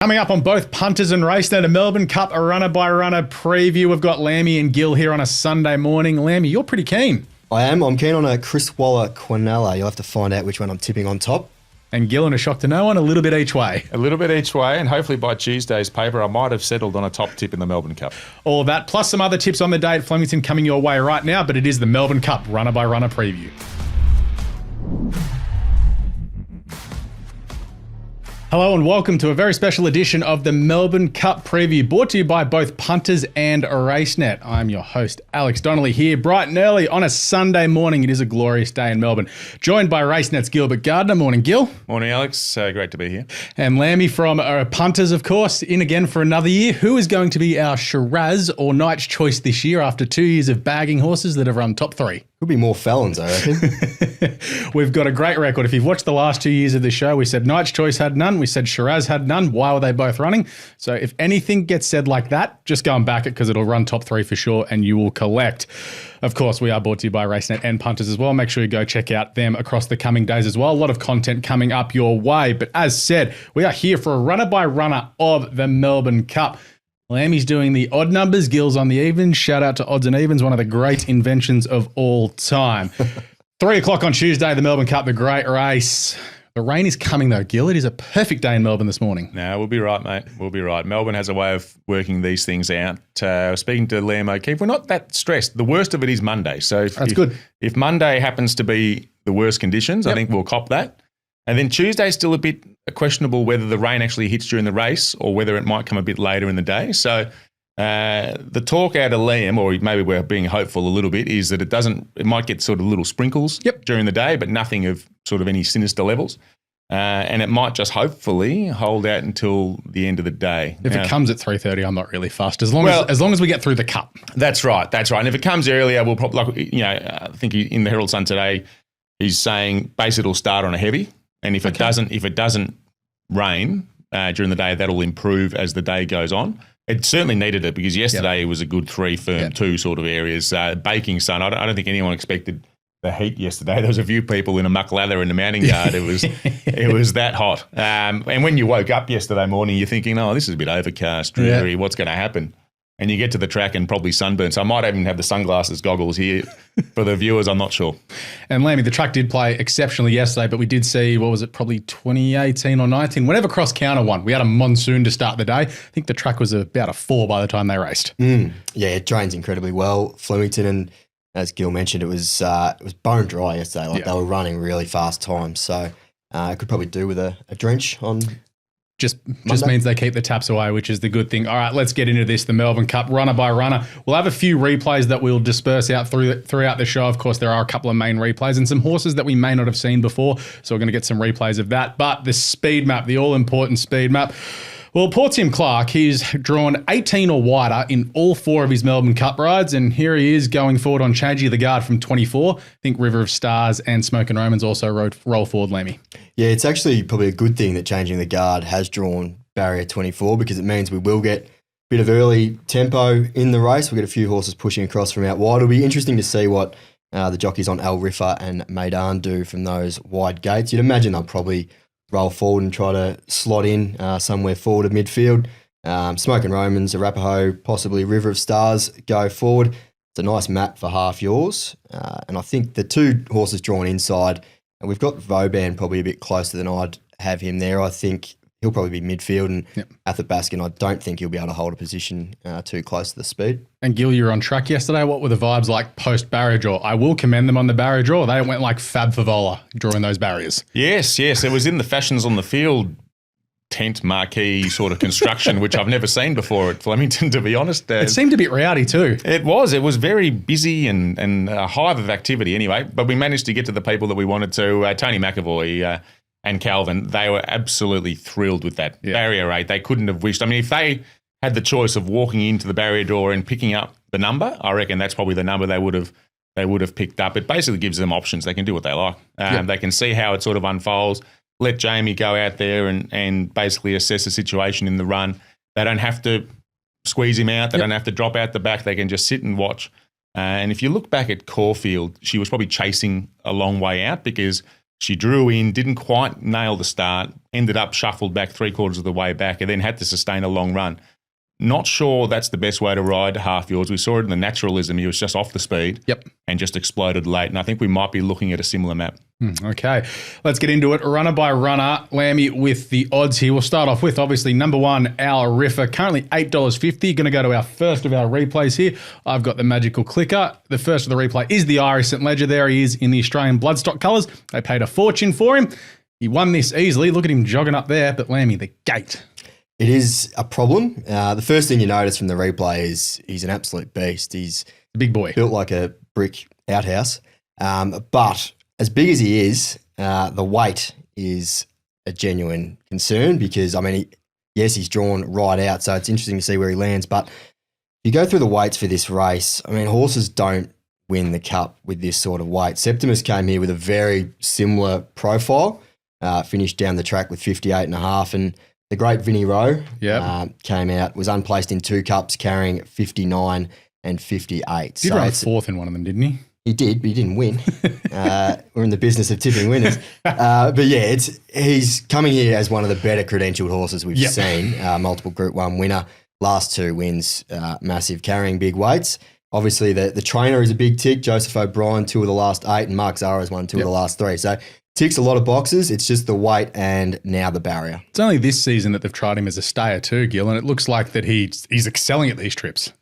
Coming up on both Punters and Racenet, a Melbourne Cup, a runner-by-runner preview. We've got Lammy and Gil here on a Sunday morning. Lammy, you're pretty keen. I am. I'm keen on a Chris Waller Quinella. You'll have to find out which one I'm tipping on top. And Gil, in a shock to no one, a little bit each way. A little bit each way, and hopefully by Tuesday's paper, I might have settled on a top tip in the Melbourne Cup. All of that, plus some other tips on the day at Flemington coming your way right now, but it is the Melbourne Cup runner-by-runner preview. Hello and welcome to a very special edition of the Melbourne Cup preview, brought to you by both Punters and Racenet. I'm your host, Alex Donnelly, here bright and early on a Sunday morning. It is a glorious day in Melbourne. Joined by Racenet's Gilbert. Gardiner. Morning, Gil. Morning, Alex. Great to be here. And Lammy from Punters, of course, in again for another year. Who is going to be our Shiraz or Knight's Choice this year after 2 years of bagging horses that have run top three? Could be more Fallons, I reckon. We've got a great record. If you've watched the last 2 years of the show, we said Knight's Choice had none. We said Shiraz had none. Why were they both running? So if anything gets said like that, just go and back it because it'll run top three for sure and you will collect. Of course, we are brought to you by Racenet and Punters as well. Make sure you go check out them across the coming days as well. A lot of content coming up your way. But as said, we are here for a runner-by-runner of the Melbourne Cup. Lammy's doing the odd numbers, Gil's on the evens. Shout out to Odds and Evens, one of the great inventions of all time. 3 o'clock on Tuesday, the Melbourne Cup, the great race. The rain is coming though, Gil. It is a perfect day in Melbourne this morning. No, we'll be right, mate. We'll be right. Melbourne has a way of working these things out. Speaking to Liam O'Keefe, we're not that stressed. The worst of it is Monday. So That's good. If Monday happens to be the worst conditions, I think we'll cop that. And then Tuesday's still a bit questionable whether the rain actually hits during the race or whether it might come a bit later in the day. So the talk out of Liam, or maybe we're being hopeful a little bit, is that it might get sort of little sprinkles during the day, but nothing of sort of any sinister levels. And it might just hopefully hold out until the end of the day. If it comes at 3:30, I'm not really fussed. As long as we get through the Cup. That's right. And if it comes earlier, we'll probably, I think in the Herald Sun today, he's saying basically it'll start on a heavy. And if it doesn't rain during the day, that'll improve as the day goes on. It certainly needed it because yesterday it was a good 3, firm 2 sort of areas. Baking sun. I don't think anyone expected the heat yesterday. There was a few people in a muck lather in the mounting yard. It was that hot. And when you woke up yesterday morning, you're thinking, oh, this is a bit overcast, dreary. What's going to happen? And you get to the track and probably sunburn. So I might even have the sunglasses goggles here for the viewers. I'm not sure. And Lammy, the track did play exceptionally yesterday, but we did see, what was it, probably 2018 or 19, whenever Cross Counter won. We had a monsoon to start the day. I think the track was about a 4 by the time they raced. Yeah, it drains incredibly well. Flemington, and as Gil mentioned, it was bone dry yesterday. They were running really fast times. So it could probably do with a drench on Just means they keep the taps away, which is the good thing. All right, let's get into this, the Melbourne Cup runner-by-runner. We'll have a few replays that we'll disperse out throughout the show. Of course, there are a couple of main replays and some horses that we may not have seen before, so we're going to get some replays of that. But the speed map, the all-important speed map. Well, poor Tim Clark, he's drawn 18 or wider in all 4 of his Melbourne Cup rides, and here he is going forward on changing the guard from 24. I think River of Stars and Smoke and Romans also roll forward, Lammy. Yeah, it's actually probably a good thing that changing the guard has drawn barrier 24 because it means we will get a bit of early tempo in the race. We'll get a few horses pushing across from out wide. It'll be interesting to see what the jockeys on Al Rifa and Maidan do from those wide gates. You'd imagine they'll probably roll forward and try to slot in somewhere forward of midfield. Smoke and Romans, Arapaho, possibly River of Stars go forward. It's a nice map for half yours. And I think the 2 horses drawn inside, and we've got Vauban probably a bit closer than I'd have him there. I think he'll probably be midfield, and Athabaskan, I don't think he'll be able to hold a position too close to the speed. And Gil, you were on track yesterday. What were the vibes like post-barrier draw? I will commend them on the barrier draw. They went like Fab Favola drawing those barriers. Yes. It was in the Fashions on the Field tent marquee sort of construction, which I've never seen before at Flemington, to be honest. It seemed a bit rowdy too. It was very busy and a hive of activity anyway, but we managed to get to the people that we wanted to. Tony McAvoy and Calvin, they were absolutely thrilled with that barrier 8. They couldn't have wished. I mean, if they had the choice of walking into the barrier door and picking up the number, I reckon that's probably the number they would have picked up. It basically gives them options. They can do what they like. They can see how it sort of unfolds. Let Jamie go out there and basically assess the situation in the run. They don't have to squeeze him out. They don't have to drop out the back. They can just sit and watch. And if you look back at Caulfield, she was probably chasing a long way out because She drew in, didn't quite nail the start, ended up shuffled back 3/4 of the way back, and then had to sustain a long run. Not sure that's the best way to ride Half Yours. We saw it in the naturalism. He was just off the speed and just exploded late. And I think we might be looking at a similar map. Okay, let's get into it. Runner by runner, Lammy with the odds here. We'll start off with, obviously, number one, our Riffer, currently $8.50. Going to go to our first of our replays here. I've got the magical clicker. The first of the replay is the Irish St. Ledger. There he is in the Australian bloodstock colours. They paid a fortune for him. He won this easily. Look at him jogging up there. But Lammy, the gate. It is a problem. The first thing you notice from the replay is he's an absolute beast. He's a big boy. Built like a brick outhouse. But as big as he is, the weight is a genuine concern because, I mean, yes, he's drawn right out, so it's interesting to see where he lands. But if you go through the weights for this race, I mean, horses don't win the Cup with this sort of weight. Septimus came here with a very similar profile, finished down the track with 58.5, and the great Vinnie Rowe came out, was unplaced in 2 Cups, carrying 59 and 58. Did run fourth in one of them, didn't he? He did, but he didn't win. We're in the business of tipping winners. But yeah, he's coming here as one of the better credentialed horses we've seen. Multiple Group 1 winner, last 2 wins, massive, carrying big weights. Obviously, the trainer is a big tick. Joseph O'Brien, 2 of the last 8, and Mark Zara's won 2 of the last 3. So ticks a lot of boxes. It's just the weight and now the barrier. It's only this season that they've tried him as a stayer too, Gil, and it looks like that he's excelling at these trips.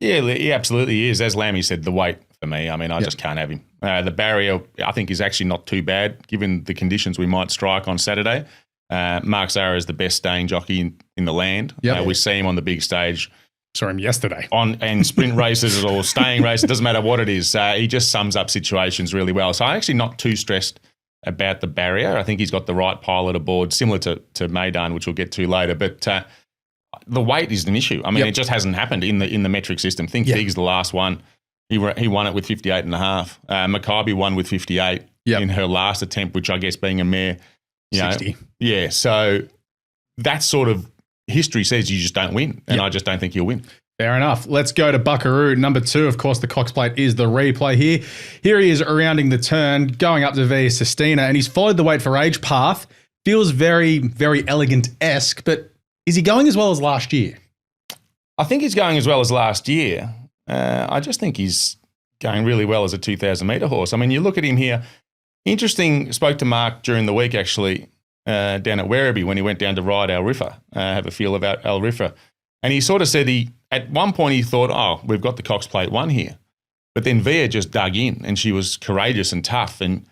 Yeah, he absolutely is. As Lammy said, the weight for me, I mean, I just can't have him. The barrier, I think, is actually not too bad given the conditions we might strike on Saturday. Mark Zara is the best staying jockey in the land. We see him on the big stage. Saw him yesterday. And sprint races or staying races, it doesn't matter what it is. He just sums up situations really well. So I'm actually not too stressed about the barrier. I think he's got the right pilot aboard, similar to Maidan, which we'll get to later. But the weight is an issue. I mean, it just hasn't happened in the metric system. Think Big's the last one. He won it with 58.5. Maccabi won with 58 in her last attempt, which I guess being a mare, 60. Yeah, so that sort of history says you just don't win, and I just don't think you'll win. Fair enough. Let's go to Buckaroo. Number 2, of course, the Cox Plate is the replay here. Here he is rounding the turn, going up to Via Sistina, and he's followed the Weight for Age path. Feels very, very elegant-esque, but is he going as well as last year? I think he's going as well as last year. I just think he's going really well as a 2,000-metre horse. I mean, you look at him here. Interesting, spoke to Mark during the week, actually, down at Werribee when he went down to ride Al Riffer, have a feel about Al Riffer. And he sort of said at one point he thought, oh, we've got the Cox Plate 1 here. But then Via just dug in and she was courageous and tough. And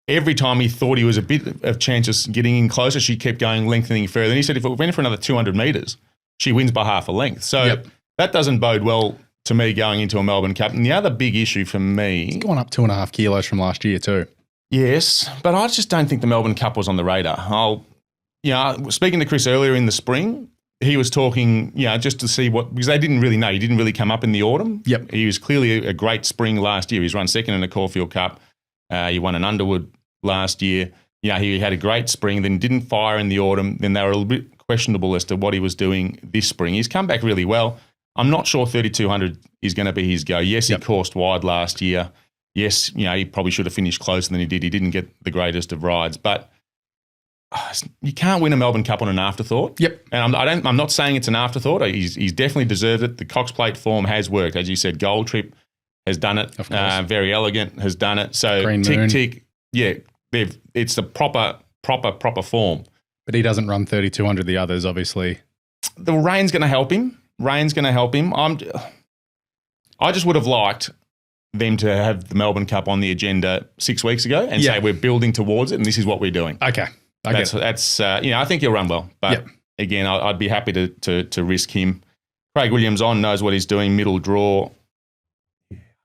every time he thought he was a bit of chance of getting in closer, she kept going, lengthening further. And he said if it went for another 200 metres, she wins by half a length. So that doesn't bode well to me going into a Melbourne Cup. And the other big issue for me... He's gone up 2.5 kilos from last year too. Yes, but I just don't think the Melbourne Cup was on the radar. Speaking to Chris earlier in the spring, he was talking, just to see because they didn't really know. He didn't really come up in the autumn. Yep. He was clearly a great spring last year. He's run second in the Caulfield Cup. He won an Underwood last year. He had a great spring, then didn't fire in the autumn. Then they were a little bit questionable as to what he was doing this spring. He's come back really well. I'm not sure 3,200 is going to be his go. Yes, he coursed wide last year. Yes, he probably should have finished closer than he did. He didn't get the greatest of rides, but you can't win a Melbourne Cup on an afterthought. Yep. And I'm not saying it's an afterthought. He's definitely deserved it. The Cox Plate form has worked. As you said, Gold Trip has done it. Of course. Very Elegant has done it. So Green Moon. tick. Yeah, it's the proper form. But he doesn't run 3,200 the others, obviously. The rain's going to help him. I just would have liked them to have the Melbourne Cup on the agenda 6 weeks ago and say we're building towards it and this is what we're doing. Okay. I think he'll run well. But again, I'd be happy to risk him. Craig Williams knows what he's doing, middle draw.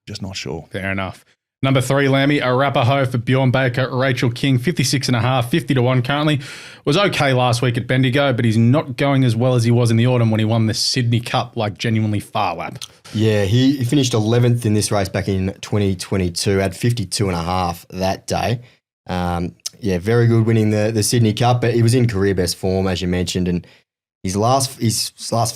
Just not sure. Fair enough. Number 3, Lammy, Arapaho for Bjorn Baker, Rachel King, 56.5, 50-1 currently. Was okay last week at Bendigo, but he's not going as well as he was in the autumn when he won the Sydney Cup, like genuinely far lap. Yeah, he finished 11th in this race back in 2022, had 52.5 that day. Very good winning the Sydney Cup, but he was in career best form, as you mentioned, and his last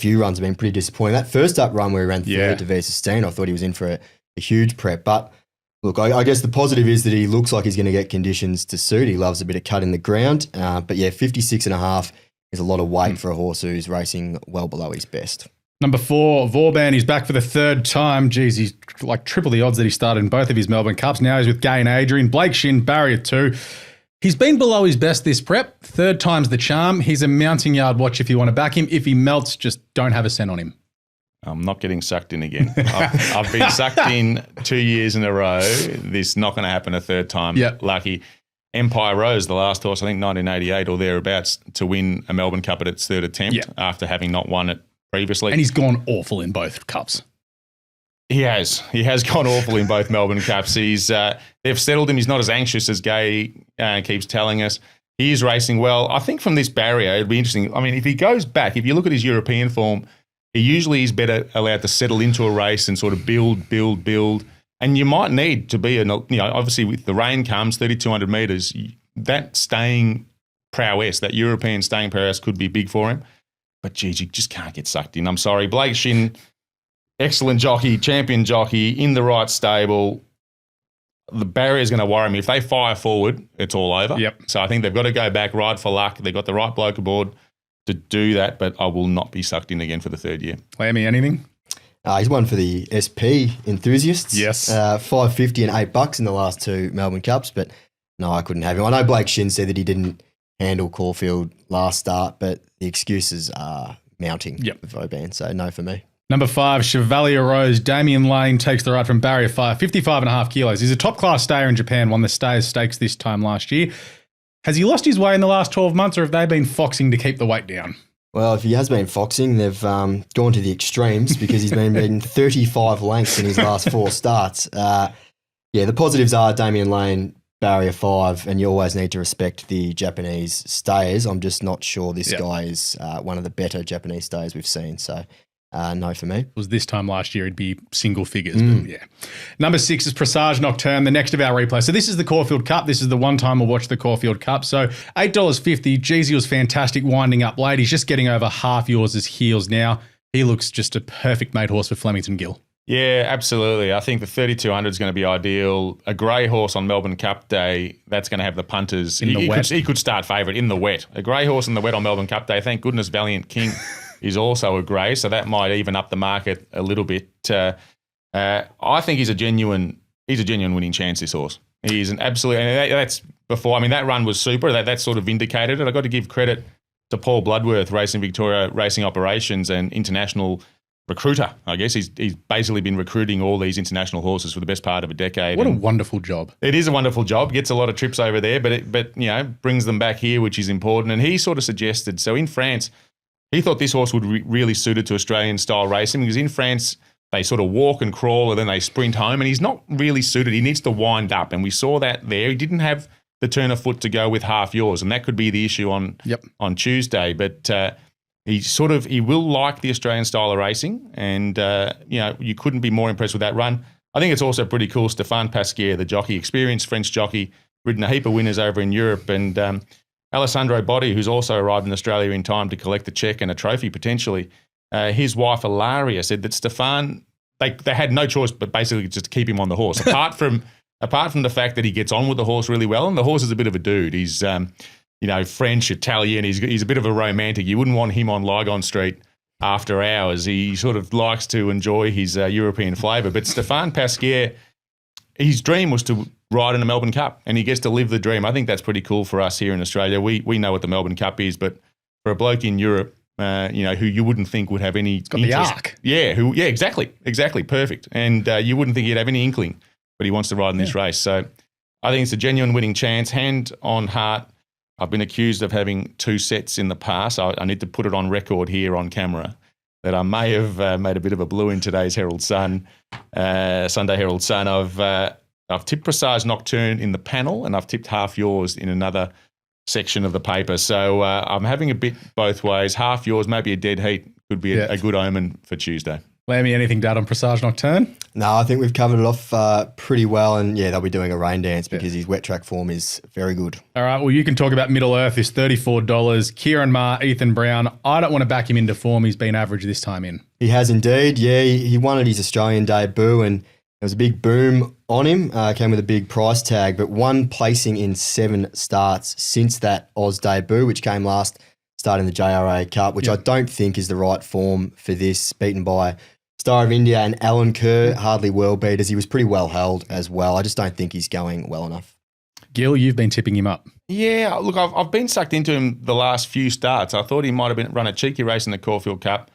few runs have been pretty disappointing. That first up run where he ran third to Via Sistina, I thought he was in for a huge prep, but Look, I guess the positive is that he looks like he's going to get conditions to suit. He loves a bit of cut in the ground. But yeah, 56.5 is a lot of weight for a horse who's racing well below his best. Number 4, Vauban. He's back for the third time. Geez, he's like triple the odds that he started in both of his Melbourne Cups. Now he's with Gay and Adrian. Blake Shin, barrier 2. He's been below his best this prep. Third time's the charm. He's a mounting yard watch if you want to back him. If he melts, just don't have a cent on him. I'm not getting sucked in again. I've been sucked in 2 years in a row. This not going to happen a third time. Yep. Lucky. Empire Rose, the last horse, I think 1988 or thereabouts, to win a Melbourne Cup at its third attempt after having not won it previously. And he's gone awful in both cups. He has. He has gone awful in both Melbourne Cups. They've settled him. He's not as anxious as Gay keeps telling us. He is racing well. I think from this barrier, it'd be interesting. I mean, if he goes back, if you look at his European form, he usually is better allowed to settle into a race and sort of build. And you might need to be, obviously with the rain comes, 3,200 metres, that staying prowess, that European staying prowess could be big for him. But geez, you just can't get sucked in. I'm sorry. Blake Shin, excellent jockey, champion jockey, in the right stable. The barrier is going to worry me. If they fire forward, it's all over. Yep. So I think they've got to go back, ride for luck. They've got the right bloke aboard to do that, but I will not be sucked in again for the third year. Lammy, anything? He's won for the SP enthusiasts. Yes. $5.50 and $8 in the last 2 Melbourne Cups, but no, I couldn't have him. I know Blake Shin said that he didn't handle Caulfield last start, but the excuses are mounting with Vauban, so no for me. Number 5, Chevalier Rose. Damien Lane takes the ride from barrier 5, 55.5 kilos. He's a top-class stayer in Japan, won the Stayers Stakes this time last year. Has he lost his way in the last 12 months, or have they been foxing to keep the weight down? Well, if he has been foxing, they've gone to the extremes because he's been beaten 35 lengths in his last 4 starts. The positives are Damien Lane, barrier 5, and you always need to respect the Japanese stayers. I'm just not sure this guy is one of the better Japanese stayers we've seen, so no for me. It was this time last year, it'd be single figures. But yeah. Number 6 is Presage Nocturne, the next of our replay. So this is the Caulfield Cup. This is the one time we'll watch the Caulfield Cup. So $8.50. Jeezy was fantastic winding up late. He's just getting over half yours' heels now. He looks just a perfect made horse for Flemington Gill. Yeah, absolutely. I think the 3,200 is going to be ideal. A grey horse on Melbourne Cup Day, that's going to have the punters. In the wet. He could start favourite in the wet. A grey horse in the wet on Melbourne Cup Day. Thank goodness Valiant King is also a grey, so that might even up the market a little bit. I think he's a genuine winning chance, this horse. He's an absolute, and that's before, I mean, that run was super. That sort of vindicated it. I've got to give credit to Paul Bloodworth, Racing Victoria Racing Operations and international recruiter. I guess he's basically been recruiting all these international horses for the best part of a decade. What a wonderful job. It is a wonderful job. Gets a lot of trips over there, but brings them back here, which is important. And he sort of suggested, so in France, he thought this horse would really suited to Australian-style racing because in France, they sort of walk and crawl and then they sprint home, and he's not really suited. He needs to wind up, and we saw that there. He didn't have the turn of foot to go with half yours, and that could be the issue on Tuesday. But he will like the Australian style of racing, and you couldn't be more impressed with that run. I think it's also pretty cool. Stéphane Pasquier, the jockey, experienced French jockey, ridden a heap of winners over in Europe, and Alessandro Botti, who's also arrived in Australia in time to collect a cheque and a trophy potentially. His wife, Ilaria, said that Stéphane, they had no choice but basically just to keep him on the horse. Apart from the fact that he gets on with the horse really well, and the horse is a bit of a dude. He's, French, Italian. He's a bit of a romantic. You wouldn't want him on Lygon Street after hours. He sort of likes to enjoy his European flavour. But Stéphane Pasquier, his dream was to ride in a Melbourne Cup, and he gets to live the dream. I think that's pretty cool for us here in Australia. We know what the Melbourne Cup is, but for a bloke in Europe, who you wouldn't think would have any got interest. The arc. Yeah, exactly, perfect. And you wouldn't think he'd have any inkling, but he wants to ride in this race. So I think it's a genuine winning chance. Hand on heart, I've been accused of having 2 sets in the past. I need to put it on record here on camera that I may have made a bit of a blue in today's Herald Sun, Sunday Herald Sun. I've tipped Presage Nocturne in the panel, and I've tipped half yours in another section of the paper. So I'm having a bit both ways. Half yours, maybe a dead heat, could be a good omen for Tuesday. Lammy, anything to add on Presage Nocturne? No, I think we've covered it off pretty well, and they'll be doing a rain dance because his wet track form is very good. All right, well, you can talk about Middle Earth, is $34. Kieran Maher, Ethan Brown. I don't want to back him into form. He's been average this time in. He has indeed, he won at his Australian debut, and There was a big boom on him, came with a big price tag, but one placing in 7 starts since that Oz debut, which came last start in the JRA Cup, which I don't think is the right form for this, beaten by Star of India and Alan Kerr, hardly world beaters. He was pretty well held as well. I just don't think he's going well enough. Gil, you've been tipping him up. Yeah, look, I've been sucked into him the last few starts. I thought he might have run a cheeky race in the Caulfield Cup.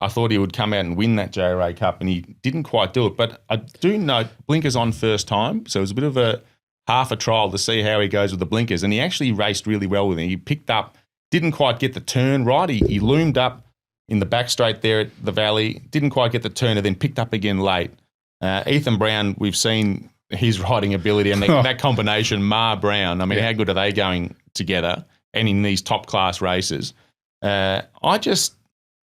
I thought he would come out and win that JRA Cup, and he didn't quite do it. But I do note blinkers on first time, so it was a bit of a half a trial to see how he goes with the blinkers, and he actually raced really well with it. He picked up, didn't quite get the turn right. He loomed up in the back straight there at the Valley, didn't quite get the turn, and then picked up again late. Ethan Brown, we've seen his riding ability, and that combination, Ma Brown, I mean, how good are they going together and in these top-class races?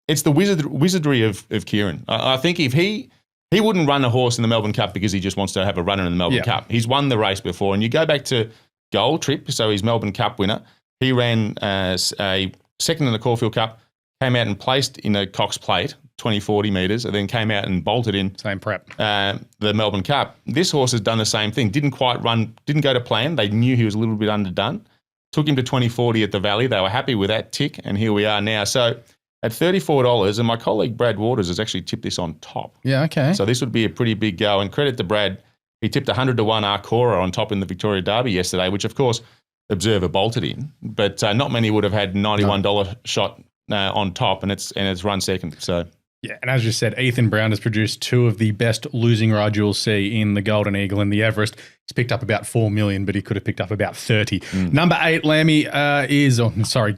It's the wizardry of Kieran. I think if he wouldn't run a horse in the Melbourne Cup because he just wants to have a runner in the Melbourne Cup. He's won the race before. And you go back to Gold Trip, so he's Melbourne Cup winner. He ran a second in the Caulfield Cup, came out and placed in a Cox Plate, 40 metres, and then came out and bolted in. Same prep. The Melbourne Cup. This horse has done the same thing. Didn't quite run, didn't go to plan. They knew he was a little bit underdone. Took him to 2040 at the Valley. They were happy with that tick, and here we are now. So at $34, and my colleague Brad Waters has actually tipped this on top. Yeah, okay. So this would be a pretty big go. And credit to Brad, he tipped 100 to 1 Arcora on top in the Victoria Derby yesterday, which of course Observer bolted in, but not many would have had $91 shot on top, and it's run second. So. Yeah, and as you said, Ethan Brown has produced 2 of the best losing rides you'll see in the Golden Eagle and the Everest. He's picked up about 4 million, but he could have picked up about 30. Number 8,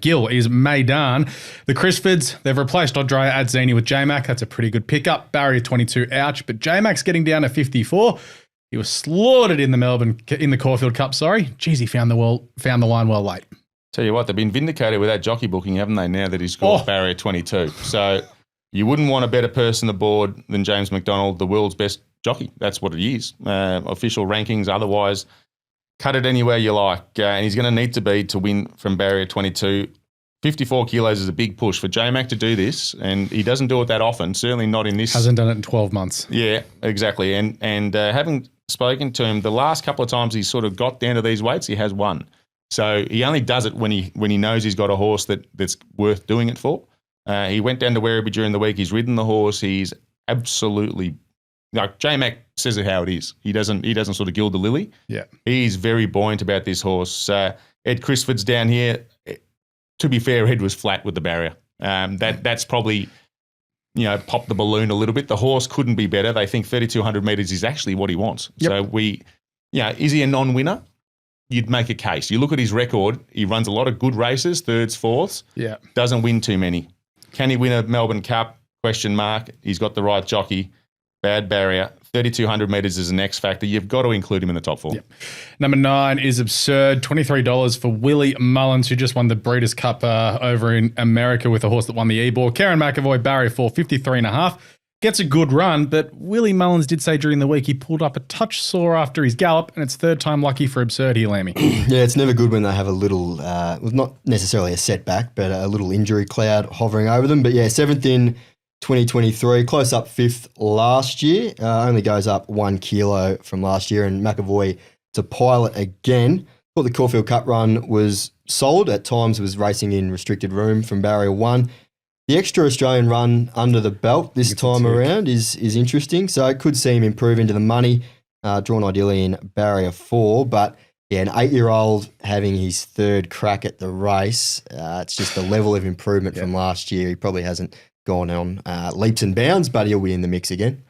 Gil, is Maidan. The Crisfords, they've replaced Audrey Adzini with J-Mac. That's a pretty good pickup. Barrier 22, ouch, but J-Mac's getting down to 54. He was slaughtered in the Caulfield Cup, sorry. Jeez, he found the line well late. Tell you what, they've been vindicated with that jockey booking, haven't they, now that he's got Barrier 22. So you wouldn't want a better person aboard than James McDonald, the world's best jockey. That's what it is. Official rankings, otherwise, cut it anywhere you like. And he's going to need to be to win from Barrier 22. 54 kilos is a big push for J-Mac to do this, and he doesn't do it that often, certainly not in this. Hasn't done it in 12 months. Yeah, exactly. And having spoken to him, the last couple of times he's sort of got down to these weights, he has won. So he only does it when he knows he's got a horse that's worth doing it for. He went down to Werribee during the week. He's ridden the horse. He's absolutely, like J-Mac says it how it is. He doesn't sort of gild the lily. Yeah, he's very buoyant about this horse. Ed Crisford's down here. To be fair, Ed was flat with the barrier. That's probably popped the balloon a little bit. The horse couldn't be better. They think 3,200 metres is actually what he wants. Yep. So is he a non-winner? You'd make a case. You look at his record. He runs a lot of good races, thirds, fourths. Yeah, doesn't win too many. Can he win a Melbourne Cup? Question mark. He's got the right jockey. Bad barrier. 3,200 metres is an X factor. You've got to include him in the top 4. Yep. Number 9 is absurd. $23 for Willie Mullins, who just won the Breeders' Cup over in America with a horse that won the Ebor. Karen McAvoy, barrier 4, 53.5. Gets a good run, but Willie Mullins did say during the week he pulled up a touch sore after his gallop, and it's third time lucky for absurd here, Lammy. Yeah, it's never good when they have a little, not necessarily a setback, but a little injury cloud hovering over them. But yeah, 7th in 2023, close up 5th last year, only goes up 1 kilo from last year, and McAvoy to pilot again. Thought the Caulfield Cup run was solid. At times was racing in restricted room from barrier 1. The extra Australian run under the belt this time around is interesting, so I could see him improve into the money, drawn ideally in barrier 4, but yeah, an 8-year-old having his 3rd crack at the race, it's just a level of improvement from last year. He probably hasn't gone on leaps and bounds, but he'll be in the mix again.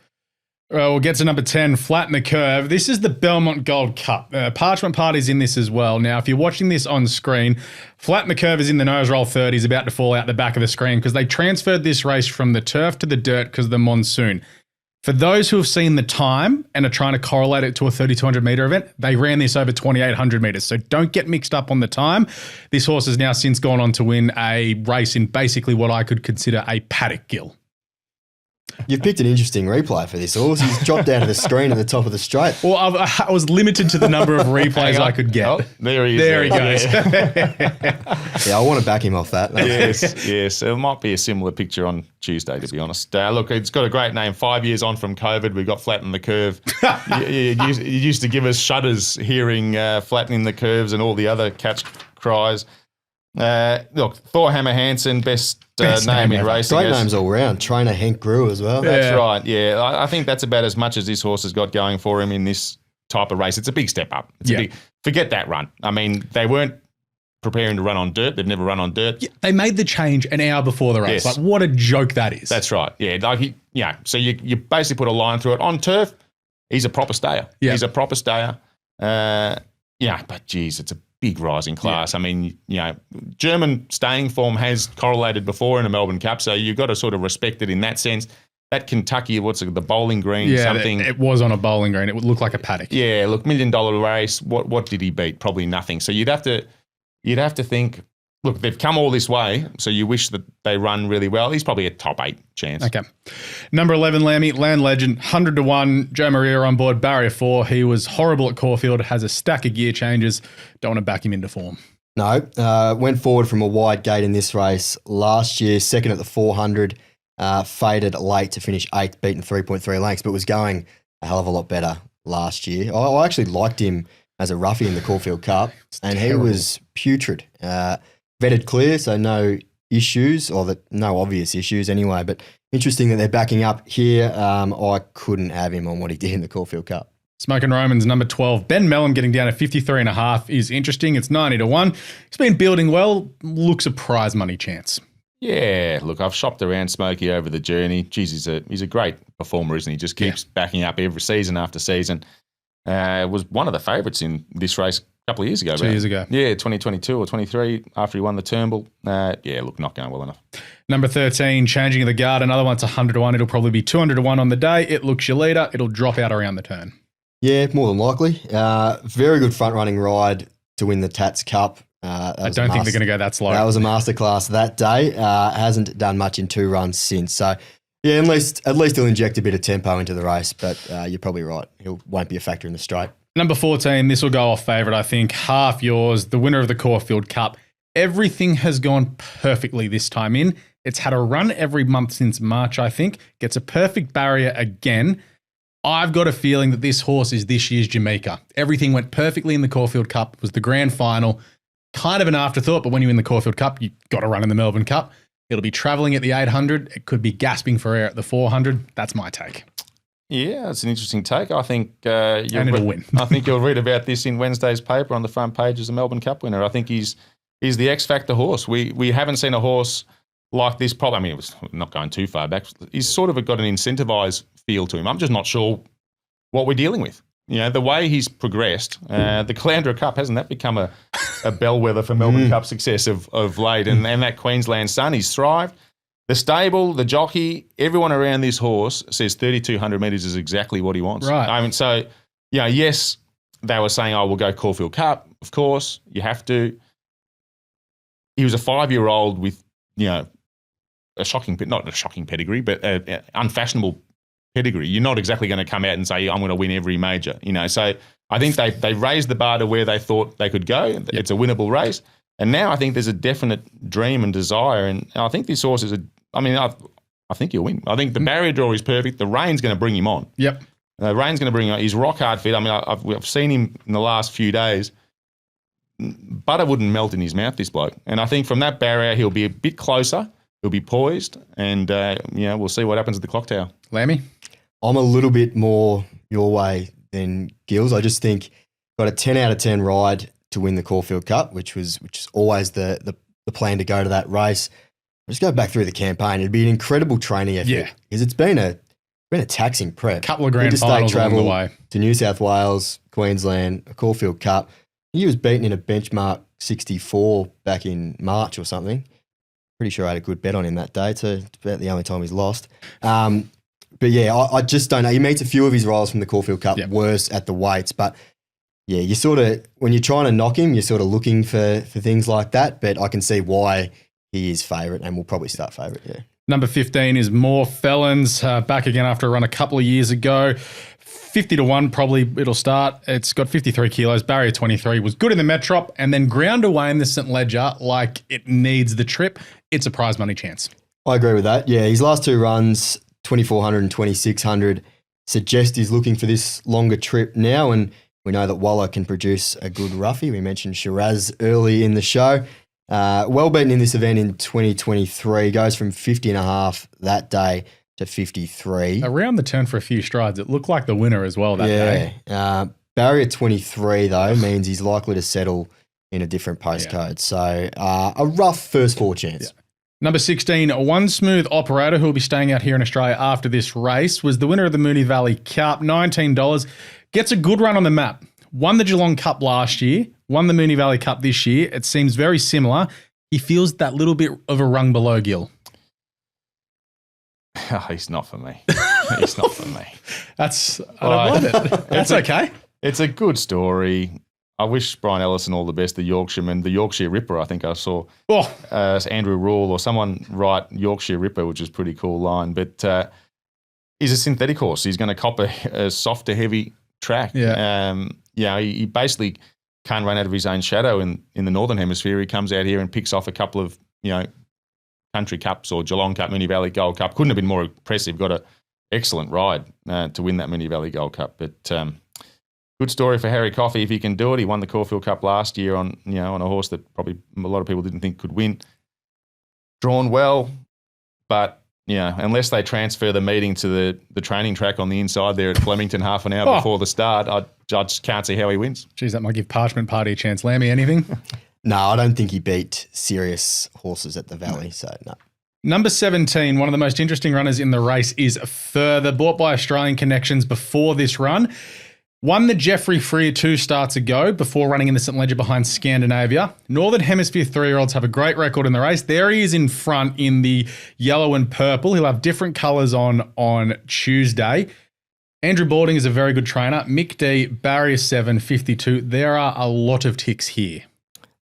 We'll get to number 10, Flatten the Curve. This is the Belmont Gold Cup. Parchment Party's in this as well. Now, if you're watching this on screen, Flatten the Curve is in the nose roll 30. He's about to fall out the back of the screen because they transferred this race from the turf to the dirt because of the monsoon. For those who have seen the time and are trying to correlate it to a 3,200 metre event, they ran this over 2,800 metres. So don't get mixed up on the time. This horse has now since gone on to win a race in basically what I could consider a paddock, Gill. You've picked an interesting replay for this horse. He's dropped out of the screen at the top of the straight. Well, I was limited to the number of replays I could get. Oh, there he is. There he goes. Yeah, I want to back him off that. Yes. It might be a similar picture on Tuesday, to be honest. Look, it's got a great name. 5 years on from COVID, we got Flatten the Curve. you used to give us shudders hearing Flattening the Curves and all the other catch cries. Look, Thor Hammer Hansen, best name in racing. Great names all round. Trainer Henk Grew as well. That's right. Yeah, I think that's about as much as this horse has got going for him in this type of race. It's a big step up. Forget that run. I mean, they weren't preparing to run on dirt. They've never run on dirt. Yeah, they made the change an hour before the race. Yes. Like, what a joke that is. That's right. Yeah, so you basically put a line through it. On turf, he's a proper stayer. Yeah. He's a proper stayer. But geez, it's a big rising class. Yeah. I mean, German staying form has correlated before in a Melbourne Cup, so you've got to sort of respect it in that sense. That Kentucky, the Bowling Green, something. It was on a bowling green. It would look like a paddock. Yeah, look, $1 million race. What did he beat? Probably nothing. So you'd have to think, look, they've come all this way, so you wish that they run really well. He's probably a top 8 chance. Okay. Number 11, Lammy, Land Legend, 100 to 1. Joe Maria on board, barrier 4. He was horrible at Caulfield, has a stack of gear changes. Don't want to back him into form. No, went forward from a wide gate in this race last year, second at the 400, faded late to finish 8th, beaten 3.3 lengths, but was going a hell of a lot better last year. I actually liked him as a roughie in the Caulfield Cup, and he was putrid. Vetted clear, so no issues, or no obvious issues anyway, but interesting that they're backing up here. I couldn't have him on what he did in the Caulfield Cup. Smoking Romans, number 12. Ben Mellon getting down to 53.5 is interesting. It's 90 to 1. He's been building well. Looks a prize money chance. Yeah, look, I've shopped around Smokey over the journey. Geez, he's a great performer, isn't he? Just keeps backing up every season after season. Was one of the favourites in this race a couple of years ago. 2 years ago. Yeah, 2022 or 23 after he won the Turnbull. Look, not going well enough. Number 13, Changing of the Guard. Another one's 100 to 1. It'll probably be 200 to 1 on the day. It looks your leader. It'll drop out around the turn. Yeah, more than likely. Very good front-running ride to win the Tats Cup. I don't think they're going to go that slow. That was a masterclass that day. Hasn't done much in 2 runs since. So, yeah, at least he'll inject a bit of tempo into the race, but you're probably right. He won't be a factor in the straight. Number 14, this will go off favourite, I think. Half yours, the winner of the Caulfield Cup. Everything has gone perfectly this time in. It's had a run every month since March, I think. Gets a perfect barrier again. I've got a feeling that this horse is this year's Jamaica. Everything went perfectly in the Caulfield Cup. It was the grand final. Kind of an afterthought, but when you win the Caulfield Cup, you've got to run in the Melbourne Cup. It'll be travelling at the 800. It could be gasping for air at the 400. That's my take. Yeah, it's an interesting take. I think and it'll win. I think you'll read about this in Wednesday's paper on the front page as a Melbourne Cup winner. I think he's the X factor horse. We haven't seen a horse like this. Probably, I mean, it was not going too far back. He's sort of got an incentivised feel to him. I'm just not sure what we're dealing with. The way he's progressed, the Caloundra Cup, hasn't that become a bellwether for Melbourne Cup success of late? And that Queensland Sun, he's thrived. The stable, the jockey, everyone around this horse says 3,200 metres is exactly what he wants. Right. I mean, so, yes, they were saying, we'll go Caulfield Cup. Of course, you have to. He was a 5-year-old with, not a shocking pedigree, but an unfashionable pedigree. You're not exactly going to come out and say, I'm going to win every major, So I think they raised the bar to where they thought they could go. Yep. It's a winnable race. And now I think there's a definite dream and desire. And I think this horse I think he'll win. I think the barrier draw is perfect. The rain's going to bring him on. Yep. The rain's going to bring him on. He's rock hard fit. I mean, I've seen him in the last few days. Butter wouldn't melt in his mouth, this bloke. And I think from that barrier, he'll be a bit closer. He'll be poised. And, we'll see what happens at the clock tower. Lammy? I'm a little bit more your way than Gills. I just think got a 10 out of 10 ride to win the Caulfield Cup, which is always the plan to go to that race. Just go back through the campaign. It'd be an incredible training effort because it's been a taxing prep. Couple of grand finals along the way to New South Wales, Queensland, a Caulfield Cup. He was beaten in a benchmark 64 back in March or something. Pretty sure I had a good bet on him that day. So it's about the only time he's lost. But yeah, I just don't know. He meets a few of his rivals from the Caulfield Cup worse at the weights, but yeah, you sort of, when you're trying to knock him, you're sort of looking for things like that, but I can see why he is favourite and will probably start favourite, Number 15 is More Felons, back again after a run a couple of years ago. 50-1 probably it'll start. It's got 53 kilos, barrier 23, was good in the Metrop, and then ground away in the St. Ledger like it needs the trip. It's a prize money chance. I agree with that. Yeah, his last two runs, 2,400 and 2,600, suggest he's looking for this longer trip now, and we know that Waller can produce a good roughie. We mentioned Shiraz early in the show. Well beaten in this event in 2023, goes from 50.5 that day to 53. Around the turn for a few strides. It looked like the winner as well that day. Barrier 23, though, means he's likely to settle in a different postcode. So a rough first four chance. Yeah. Number 16, One Smooth Operator, who will be staying out here in Australia after this race, was the winner of the Moonee Valley Cup, $19. Gets a good run on the map. Won the Geelong Cup last year, won the Moonee Valley Cup this year. It seems very similar. He feels that little bit of a rung below Gil. Oh, he's not for me. He's not for me. I don't mind it. That's okay. It's a good story. I wish Brian Ellison all the best, the Yorkshireman, the Yorkshire Ripper. I think I saw Andrew Rule or someone write Yorkshire Ripper, which is a pretty cool line. But he's a synthetic horse. He's going to cop a softer, heavy track. Yeah. He basically can't run out of his own shadow in the Northern Hemisphere. He comes out here and picks off a couple of, Country Cups or Geelong Cup, Moonee Valley Gold Cup. Couldn't have been more impressive. Got an excellent ride to win that Moonee Valley Gold Cup. But good story for Harry Coffey if he can do it. He won the Caulfield Cup last year on a horse that probably a lot of people didn't think could win. Drawn well, but unless they transfer the meeting to the training track on the inside there at Flemington half an hour before the start, I just can't see how he wins. Geez, that might give Parchment Party a chance. Lammy, anything? No, I don't think he beat serious horses at the Valley, so no. Number 17, one of the most interesting runners in the race is Further, bought by Australian Connections before this run. Won the Jeffrey Freer 2 starts ago before running in the St. Ledger behind Scandinavia. Northern Hemisphere 3-year-olds have a great record in the race. There he is in front in the yellow and purple. He'll have different colours on Tuesday. Andrew Balding is a very good trainer. Mick D, barrier 7, 52. There are a lot of ticks here.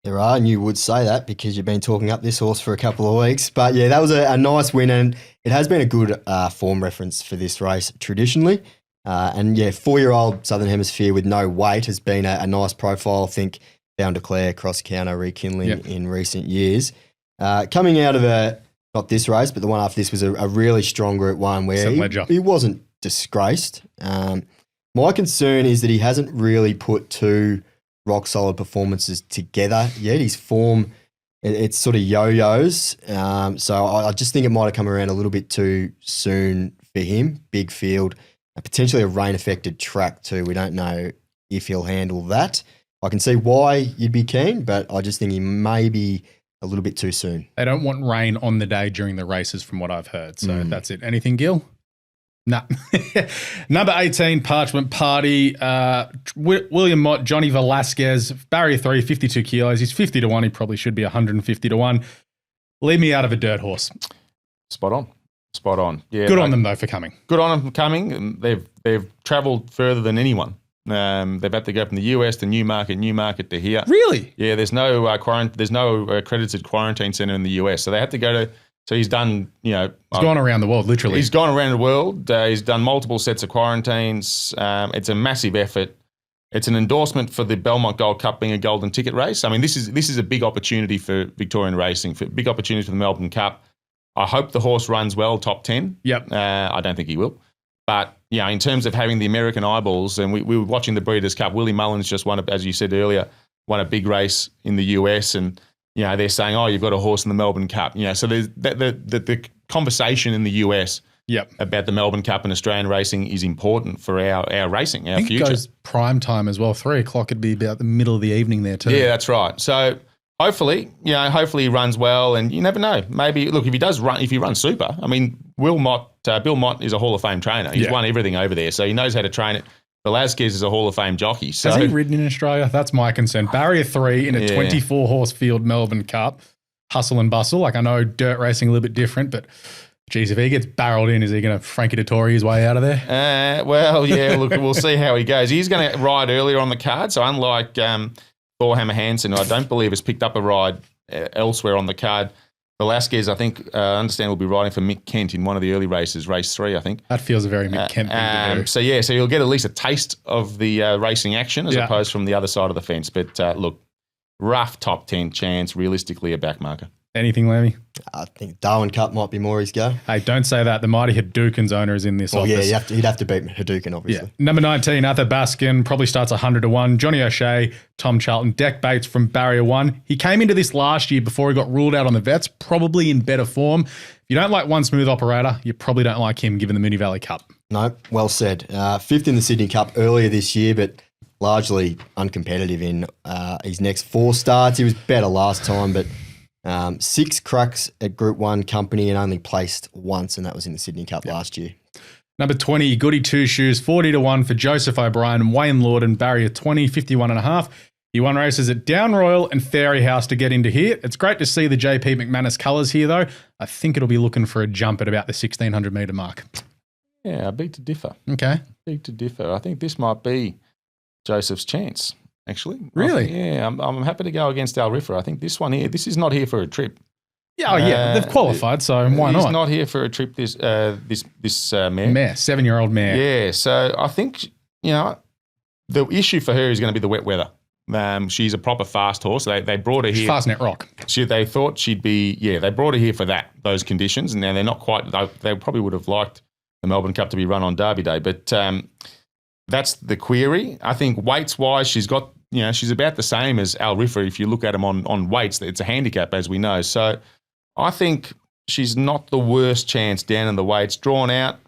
There are, and you would say that because you've been talking up this horse for a couple of weeks. But yeah, that was a nice win, and it has been a good form reference for this race traditionally. And yeah, 4-year-old Southern Hemisphere with no weight has been a nice profile. I think Bound to Clare, Cross Counter, rekindling in recent years. Coming out of not this race, but the one after this was a really strong Group 1 where he wasn't disgraced. My concern is that he hasn't really put two rock solid performances together yet. His form, it's sort of yo-yos. So I just think it might have come around a little bit too soon for him. Big field, potentially a rain-affected track too. We don't know if he'll handle that. I can see why you'd be keen, but I just think he may be a little bit too soon. They don't want rain on the day during the races from what I've heard. So that's it. Anything, Gil? No. Number 18, Parchment Party. William Mott, Johnny Velasquez, barrier 3, 52 kilos. He's 50-1. He probably should be 150-1. Leave me out of a dirt horse. Spot on. Yeah. Good on them, though, for coming. Good on them for coming. They've travelled further than anyone. They've had to go from the US to Newmarket to here. Really? Yeah, there's no accredited quarantine centre in the US. So they had to go to... So he's done, He's gone around the world, literally. He's gone around the world. He's done multiple sets of quarantines. It's a massive effort. It's an endorsement for the Belmont Gold Cup being a golden ticket race. I mean, this is a big opportunity for Victorian racing, big opportunity for the Melbourne Cup. I hope the horse runs well, top 10. Yep. I don't think he will. But, in terms of having the American eyeballs, and we were watching the Breeders' Cup, Willie Mullins just won, as you said earlier, won a big race in the US, and they're saying, you've got a horse in the Melbourne Cup. So there's the conversation in the US about the Melbourne Cup and Australian racing is important for our racing, our future. I think it goes prime time as well. 3 o'clock would be about the middle of the evening there too. Yeah, that's right. So hopefully he runs well, and you never know. Maybe, look, if he runs super, I mean, Bill Mott is a Hall of Fame trainer. He's won everything over there, so he knows how to train it. Velasquez is a Hall of Fame jockey. So. Has he ridden in Australia? That's my concern. Barrier 3 in a 24-horse field Melbourne Cup. Hustle and bustle. Like, I know dirt racing a little bit different, but geez, if he gets barreled in, is he going to Frankie Dettori his way out of there? Look, we'll see how he goes. He's going to ride earlier on the card, so unlike Thorhammer Hansen, who I don't believe has picked up a ride elsewhere on the card, Velasquez, I think, I understand, will be riding for Mick Kent in one of the early races, race 3, I think. That feels a very Mick Kent thing to do. So you'll get at least a taste of the racing action as opposed from the other side of the fence. But look, rough top 10 chance, realistically a back marker. Anything, Lemmy? I think Darwin Cup might be more his go. Hey, don't say that. The mighty Hadouken's owner is in this office. Yeah, he'd have to beat Hadouken, obviously. Yeah. Number 19, Arthur Baskin, probably starts 100-1. Johnny O'Shea, Tom Charlton, Deck Bates from Barrier 1. He came into this last year before he got ruled out on the vets, probably in better form. If you don't like one smooth operator, you probably don't like him given the Moonee Valley Cup. No, well said. 5th in the Sydney Cup earlier this year, but largely uncompetitive in his next 4 starts. He was better last time, but 6 cracks at Group 1 company and only placed once, and that was in the Sydney Cup last year. Number 20, Goody Two Shoes, 40-1 for Joseph O'Brien, Wayne Lorden, Barrier 20, 51.5. He won races at Down Royal and Fairy House to get into here. It's great to see the JP McManus colours here, though. I think it'll be looking for a jump at about the 1,600 metre mark. Yeah, I beg to differ. Okay. Beg to differ. I think this might be Joseph's chance, actually. Really? I'm happy to go against Al Riffer. I think this one here, this is not here for a trip. Yeah, they've qualified, so why not? He's not here for a trip, this mare. Mare, 7-year-old mare. Yeah, so I think, the issue for her is going to be the wet weather. She's a proper fast horse. They brought her here. Fastnet Rock. They thought she'd be, they brought her here for those conditions. And now they're not quite, they probably would have liked the Melbourne Cup to be run on Derby Day. But that's the query. I think weights-wise, she's got, she's about the same as Al Riffer. If you look at them on weights, it's a handicap, as we know. So I think she's not the worst chance down in the weights. Drawn out,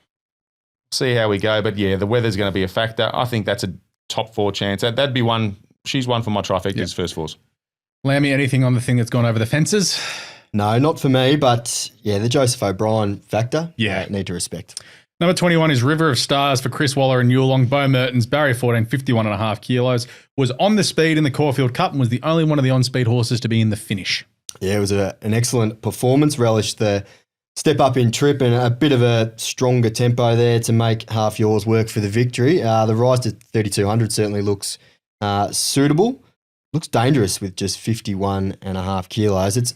see how we go. But, the weather's going to be a factor. I think that's a top 4 chance. That'd be one. She's one for my trifecta's first 4s. Lammy, anything on the thing that's gone over the fences? No, not for me, but, the Joseph O'Brien factor, need to respect. Number 21 is River of Stars for Chris Waller and Yulong. Bo Mertens, Barrier 14, 51.5 kilos. Was on the speed in the Caulfield Cup and was the only one of the on-speed horses to be in the finish. Yeah, it was an excellent performance. Relished the step up in trip and a bit of a stronger tempo there to make half yours work for the victory. The rise to 3,200 certainly looks suitable. Looks dangerous with just 51.5 kilos. It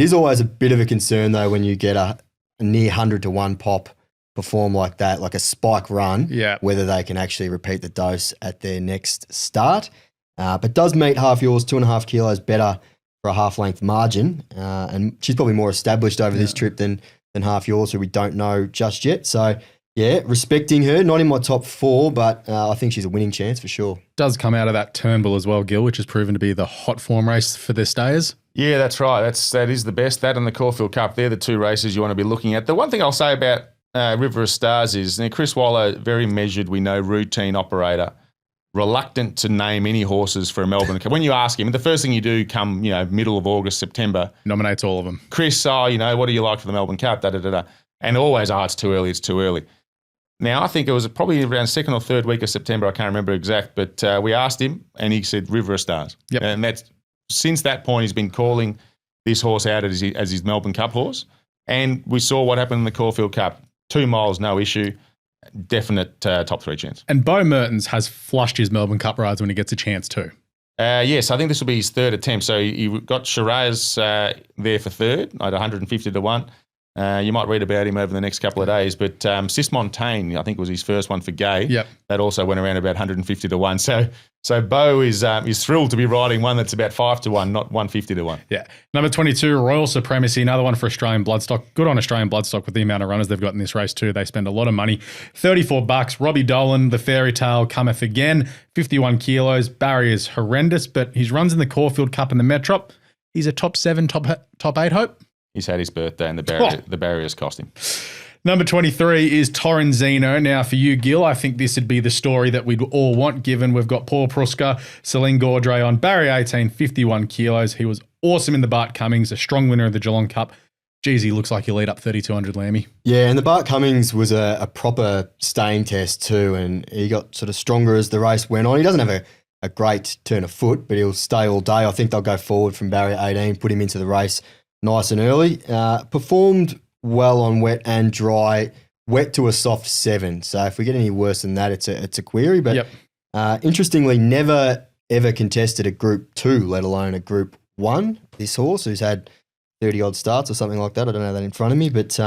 is always a bit of a concern, though, when you get a near 100-1 pop perform like that, like a spike run, whether they can actually repeat the dose at their next start. But does meet half yours 2.5 kilos better for a half-length margin. And she's probably more established over this trip than half yours, who we don't know just yet. So, respecting her. Not in my top 4, but I think she's a winning chance for sure. Does come out of that Turnbull as well, Gil, which has proven to be the hot form race for the stayers. Yeah, that's right. That is the best. That and the Caulfield Cup, they're the 2 races you want to be looking at. The one thing I'll say about River of Stars is Chris Waller, very measured, we know, routine operator, reluctant to name any horses for a Melbourne Cup. When you ask him, the first thing you do come, middle of August, September. Nominates all of them. Chris, what do you like for the Melbourne Cup? Da-da-da-da. And always, it's too early. Now, I think it was probably around 2nd or 3rd week of September, I can't remember exact, but we asked him and he said River of Stars. Yep. And since that point, he's been calling this horse out as his Melbourne Cup horse. And we saw what happened in the Caulfield Cup. 2 miles, no issue. Definite top 3 chance. And Bo Mertens has flushed his Melbourne Cup rides when he gets a chance too. Yes, I think this will be his 3rd attempt. So he got Shiraz there for 3rd at 150-1. You might read about him over the next couple of days. But Cismontaigne, I think, was his first one for Gay. Yep. That also went around about 150-1. So Bo is thrilled to be riding one that's about 5-1, not 150-1. Yeah. Number 22, Royal Supremacy, another one for Australian Bloodstock. Good on Australian Bloodstock with the amount of runners they've got in this race too. They spend a lot of money. $34. Robbie Dolan, the fairy tale cometh again. 51 kilos. Barrier's horrendous, but his runs in the Caulfield Cup and the Metrop, he's a top 7, top 8 hope. He's had his birthday and the barriers cost him. Number 23 is Torrenzino. Now, for you, Gil, I think this would be the story that we'd all want, given we've got Paul Pruska, Celine Gaudray on Barrier 18, 51 kilos. He was awesome in the Bart Cummings, a strong winner of the Geelong Cup. Geez, he looks like he'll lead up 3,200, Lammy. Yeah, and the Bart Cummings was a proper staying test too, and he got sort of stronger as the race went on. He doesn't have a great turn of foot, but he'll stay all day. I think they'll go forward from Barrier 18, put him into the race nice and early. Performed well on wet and dry, wet to a soft 7. So if we get any worse than that, it's a query. But interestingly, never ever contested a Group 2, let alone a Group 1. This horse, who's had 30-odd starts or something like that. I don't know that in front of me. But,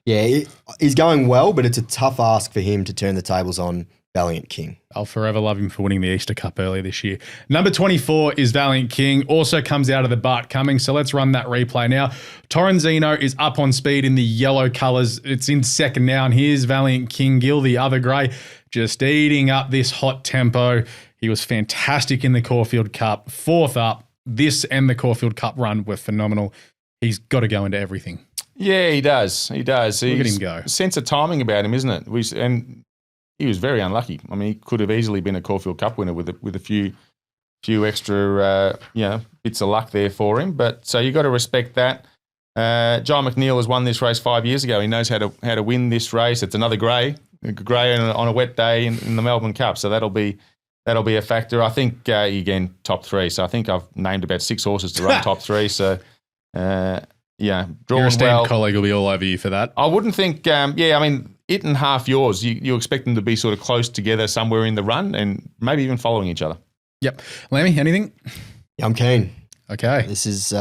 he's going well, but it's a tough ask for him to turn the tables on Valiant King. I'll forever love him for winning the Easter Cup earlier this year. Number 24 is Valiant King, also comes out of the Bart Cummings. So let's run that replay now. Torrenzino is up on speed in the yellow colours. It's in second now, and here's Valiant King, Gil, the other grey, just eating up this hot tempo. He was fantastic in the Caulfield Cup, fourth up. This and the Caulfield Cup run were phenomenal. He's got to go into everything. Yeah, he does. He does. Look at him go. Sense of timing about him, isn't it? And he was very unlucky. I mean, he could have easily been a Caulfield Cup winner with a few extra bits of luck there for him. But so you got to respect that. John McNeil has won this race 5 years ago. He knows how to win this race. It's another grey on a wet day in the Melbourne Cup. So that'll be a factor. I think again top three. So I think I've named about 6 horses to run top three. So Your drawn esteemed well. colleague will be all over you for that. I wouldn't think. It and half yours. You expect them to be sort of close together somewhere in the run and maybe even following each other. Yep. Lammy, anything? Yeah, I'm keen. Okay. This is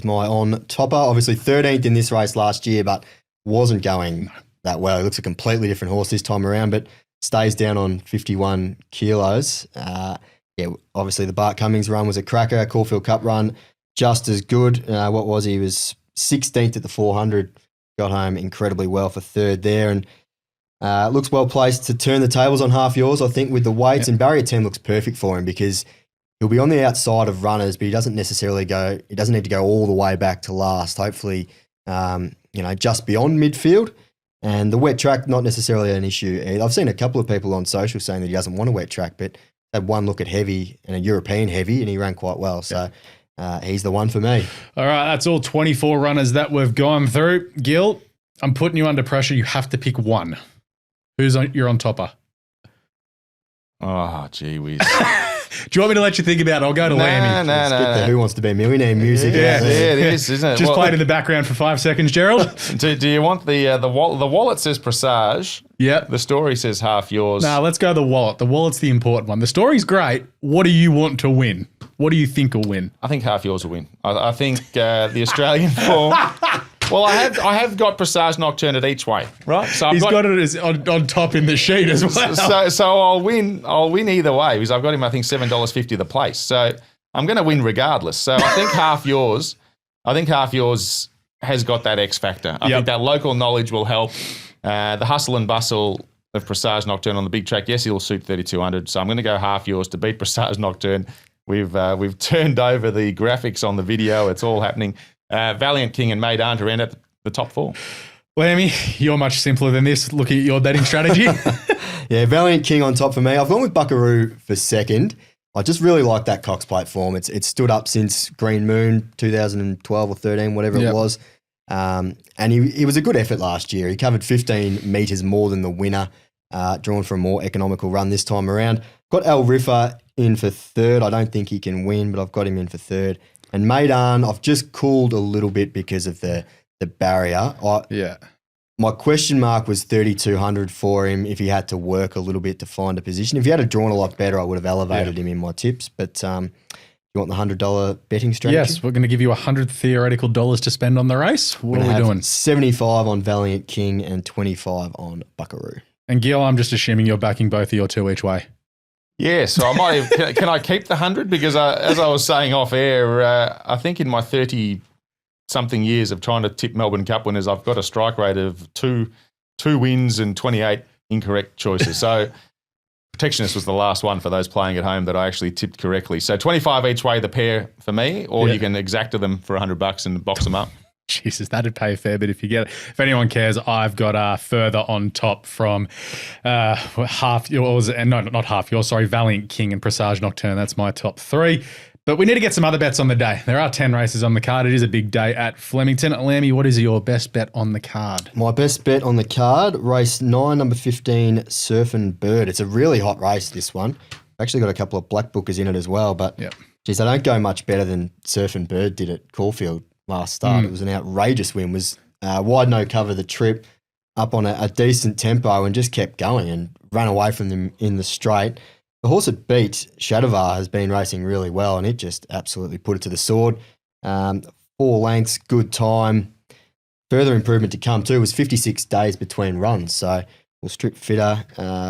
my on topper. Obviously 13th in this race last year, but wasn't going that well. He looks a completely different horse this time around, but stays down on 51 kilos. Obviously the Bart Cummings run was a cracker. Caulfield Cup run just as good. What was he? He was 16th at the 400. Got home incredibly well for third there, and looks well placed to turn the tables on half yours, I think, with the weights. And barrier 10 looks perfect for him because he'll be on the outside of runners, but he doesn't need to go all the way back to last. Hopefully, just beyond midfield. And the wet track, not necessarily an issue. I've seen a couple of people on social saying that he doesn't want a wet track, but had one look at heavy and a European heavy, and he ran quite well. So he's the one for me. All right, that's all 24 runners that we've gone through. Gil, I'm putting you under pressure. You have to pick one. Who's your on topper? Oh, gee whiz. Do you want me to let you think about it? I'll go to Lammy. Get the Who Wants to Be a Millionaire music. Yeah, it is, isn't it? Just played in the background for 5 seconds, Gerald. Do you want the wallet? The wallet says Presage. Yep. The story says half yours. No, let's go the wallet. The wallet's the important one. The story's great. What do you want to win? What do you think will win? I think half yours will win. I think the Australian form. Well, I have got Presage Nocturne at each way, right? So He's got it as on top in the sheet as well. So I'll win either way because I've got him, I think, $7.50 the place. So I'm going to win regardless. So I think half yours has got that X factor. I think that local knowledge will help. The hustle and bustle of Presage Nocturne on the big track, yes, he'll suit 3,200. So I'm going to go half yours to beat Presage Nocturne. We've turned over the graphics on the video. It's all happening. Valiant King and Maidan to end at the top 4. Lammy, you're much simpler than this. Looking at your betting strategy. Yeah, Valiant King on top for me. I've gone with Buckaroo for second. I just really like that Cox Plate form. It's stood up since Green Moon 2012 or 13, whatever it was. And he was a good effort last year. He covered 15 metres more than the winner, drawn for a more economical run this time around. Got El Riffa in for third. I don't think he can win, but I've got him in for third. And Maidan, I've just cooled a little bit because of the barrier. My question mark was 3,200 for him if he had to work a little bit to find a position. If he had a drawn a lot better, I would have elevated him in my tips. But you want the $100 betting strategy? Yes, we're going to give you 100 theoretical dollars to spend on the race. What are we doing? 75 on Valiant King and 25 on Buckaroo. And Gil, I'm just assuming you're backing both of your 2 each way. Yeah, so I might have, can I keep the 100? Because as I was saying off air, I think in my 30-something years of trying to tip Melbourne Cup winners, I've got a strike rate of two wins and 28 incorrect choices. So Protectionist was the last one for those playing at home that I actually tipped correctly. So 25 each way the pair for me, or you can exacta them for $100 and box them up. Jesus, that'd pay a fair bit if you get it. If anyone cares, I've got further on top from half yours, and no, not half yours, sorry, Valiant King and Presage Nocturne. That's my top 3. But we need to get some other bets on the day. There are 10 races on the card. It is a big day at Flemington. Lammy, what is your best bet on the card? My best bet on the card, race 9, number 15, Surf and Bird. It's a really hot race, this one. I've actually got a couple of black bookers in it as well, but geez, they don't go much better than Surf and Bird did at Caulfield last start. It was an outrageous win. Was wide no cover the trip, up on a decent tempo and just kept going and ran away from them in the straight. The horse it beat, Shadavar, has been racing really well and it just absolutely put it to the sword. 4 lengths, good time. Further improvement to come too was 56 days between runs, so we'll strip fitter.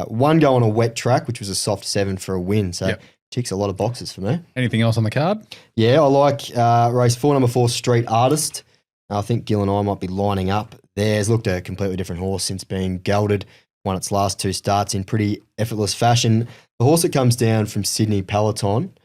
1 go on a wet track, which was a soft 7 for a win, so ticks a lot of boxes for me. Anything else on the card? Yeah, I like race 4, number 4, Street Artist. I think Gil and I might be lining up there. It's looked a completely different horse since being gelded. Won its last 2 starts in pretty effortless fashion. The horse that comes down from Sydney Peloton,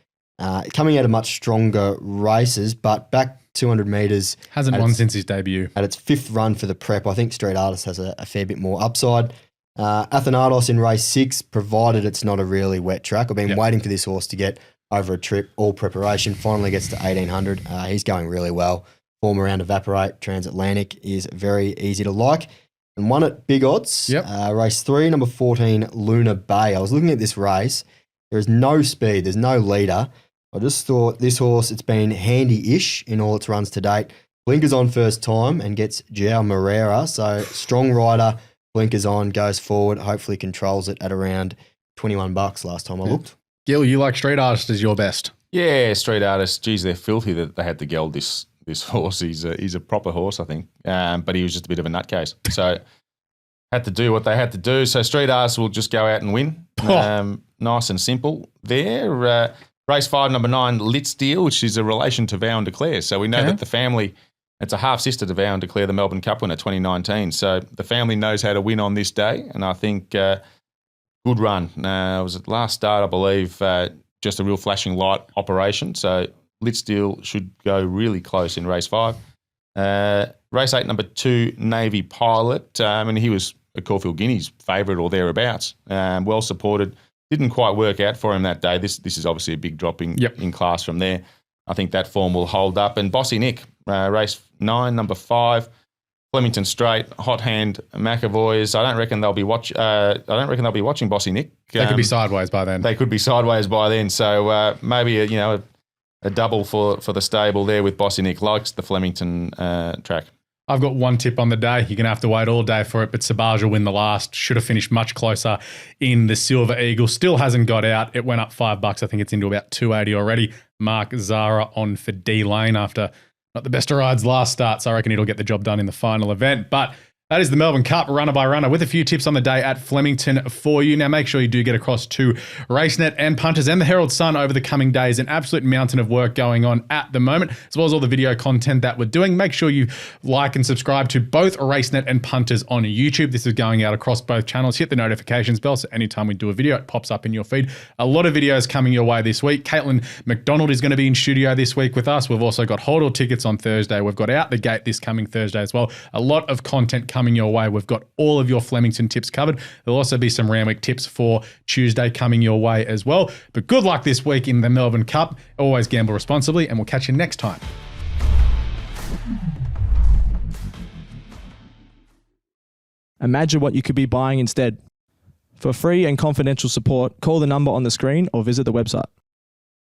coming out of much stronger races, but back 200 metres. Hasn't won since his debut. At its 5th run for the prep, I think Street Artist has a fair bit more upside. Athanatos in race 6, provided it's not a really wet track. I've been waiting for this horse to get over a trip, all preparation, finally gets to 1800. He's going really well. Form around Evaporate, Transatlantic is very easy to like. And won at big odds. Race 3, number 14, Luna Bay. I was looking at this race. There is no speed. There's no leader. I just thought this horse, it's been handy-ish in all its runs to date. Blinkers on first time and gets João Moreira. So strong rider, blinkers on, goes forward, hopefully controls it at around $21 last time I looked. Gil, you like Street Artist as your best? Yeah, Street Artist. Geez, they're filthy that they had to geld this horse. He's a proper horse, I think, but he was just a bit of a nutcase. So had to do what they had to do. So Street Artist will just go out and win. Nice and simple there. Race 5, number 9, Litsteel, which is a relation to Vow and Declare. So we know that the family, it's a half-sister to Vow and Declare, the Melbourne Cup winner 2019. So the family knows how to win on this day, and I think good run. It was at last start, I believe, just a real flashing light operation. So Litsteel should go really close in race 5. Race 8, number 2, Navy Pilot. And he was a Caulfield Guineas favourite or thereabouts. Well supported. Didn't quite work out for him that day. This is obviously a big drop in class from there. I think that form will hold up. And Bossy Nick, race 9, number 5, Flemington Straight, Hot Hand McAvoy's. I don't reckon they'll be watching Bossy Nick. They could be sideways by then. They could be sideways by then. So maybe a double for the stable there with Bossy Nick. Likes the Flemington track. I've got one tip on the day. You're going to have to wait all day for it, but Sabaj will win the last. Should have finished much closer in the Silver Eagle. Still hasn't got out. It went up $5. I think it's into about 280 already. Mark Zara on for D Lane after not the best of rides last start, so I reckon it'll get the job done in the final event. But that is the Melbourne Cup runner by runner with a few tips on the day at Flemington for you. Now, make sure you do get across to Racenet and Punters and the Herald Sun over the coming days. An absolute mountain of work going on at the moment, as well as all the video content that we're doing. Make sure you like and subscribe to both Racenet and Punters on YouTube. This is going out across both channels. Hit the notifications bell so anytime we do a video, it pops up in your feed. A lot of videos coming your way this week. Caitlin McDonald is going to be in studio this week with us. We've also got Hold All tickets on Thursday. We've got Out the Gate this coming Thursday as well. A lot of content coming your way. We've got all of your Flemington tips covered. There'll also be some Randwick tips for Tuesday coming your way as well. But good luck this week in the Melbourne Cup. Always gamble responsibly, and we'll catch you next time. Imagine what you could be buying instead. For free and confidential support, call the number on the screen or visit the website.